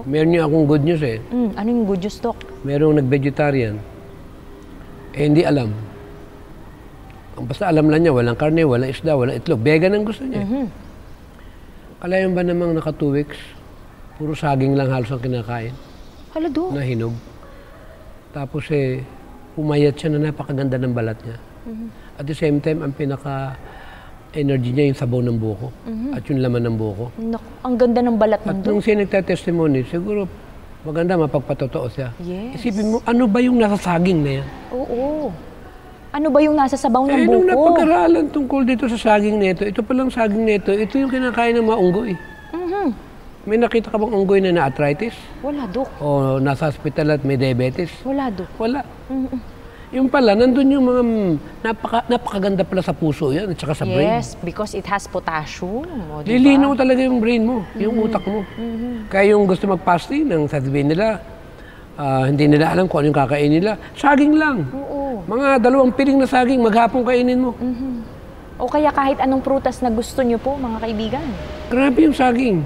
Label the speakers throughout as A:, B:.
A: Dok?
B: Meron niyo akong good news eh.
A: Ano yung good news, Dok?
B: Merong nag-vegetarian. Eh, hindi alam. Basta alam lang niya, walang karne, walang isda, walang itlog. Vegan ang gusto niya. Kalayan ba namang naka 2 weeks, puro saging lang halos ang kinakain.
A: Hala, Dok.
B: Na hinog. Tapos eh, pumayat siya na napakaganda ng balat niya. At the same time, ang pinaka-energy niya yung sabaw ng buko. At yung laman ng buko.
A: Naku, ang ganda ng balat ng
B: At
A: Dok.
B: nung siya nagtatestimony, siguro maganda mapagpatotoo siya.
A: Yes.
B: Isipin mo, ano ba yung nasa saging na yan?
A: Oo. Ano ba yung nasa sabaw ng
B: Nung
A: buko?
B: napag-aralan tungkol dito sa saging nito, ito palang saging nito, ito yung kinakain ng mga unggoy. May nakita ka bang unggoy na na-arthritis?
A: Wala, Dok.
B: O nasa hospital at may diabetes?
A: Wala, Dok.
B: Wala. Yung pala, nandun yung mga napakaganda pala sa puso yan at saka sa brain.
A: Yes, because it has potassium. O, diba?
B: Lilinaw talaga yung brain mo, yung utak mo. Kaya yung gusto mag-fasting, nang sasabihin nila, hindi nila alam kung ano yung kakainin nila. Saging lang.
A: Oo.
B: Mga 2 piling na saging, maghapong kainin mo.
A: O kaya kahit anong prutas na gusto nyo po, mga kaibigan.
B: Grabe yung saging.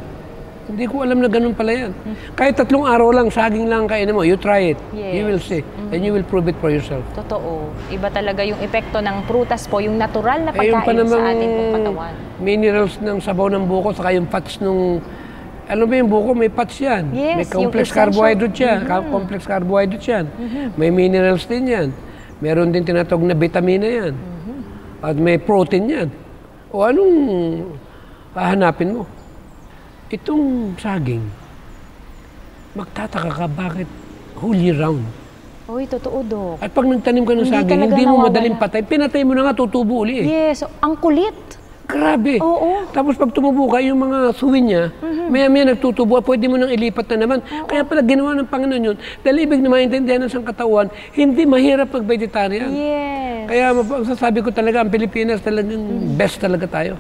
B: Hindi ko alam na ganun pala yan. Kahit 3 araw lang, saging lang kainin mo. You try it.
A: Yes.
B: You will see. And you will prove it for yourself.
A: Totoo. Iba talaga yung epekto ng prutas po, yung natural na
B: Yung pa
A: pagkain sa
B: namang
A: ating pong katawan.
B: minerals ng sabaw ng buko, saka yung fats nung... Alam mo yung buko, may fats yan.
A: Yes,
B: May complex
A: yung
B: carbohydrate yan. Complex carbohydrate yan. May minerals din yan. Meron din tinatawag na vitamina yan. At may protein yan. O anong hahanapin mo? Itong saging, magtataka ka bakit whole year round.
A: Uy, totoo, Dok.
B: At pag nagtanim ka ng saging,
A: talaga
B: hindi mo
A: nawawala.
B: madaling patay. Pinatay mo na nga, tutubo uli eh.
A: Yes, ang kulit.
B: Grabe.
A: Oo.
B: Tapos pag tumubo ka, yung mga suwin niya, maya-maya nagtutubo, pwede mo nang ilipat na naman. Kaya pala ginawa ng Panginoon yun, dahil ibig na maintindihan ng isang katawan, hindi mahirap mag-vegetarian.
A: Yes.
B: Kaya masasabi ko talaga, ang Pilipinas talagang best talaga tayo.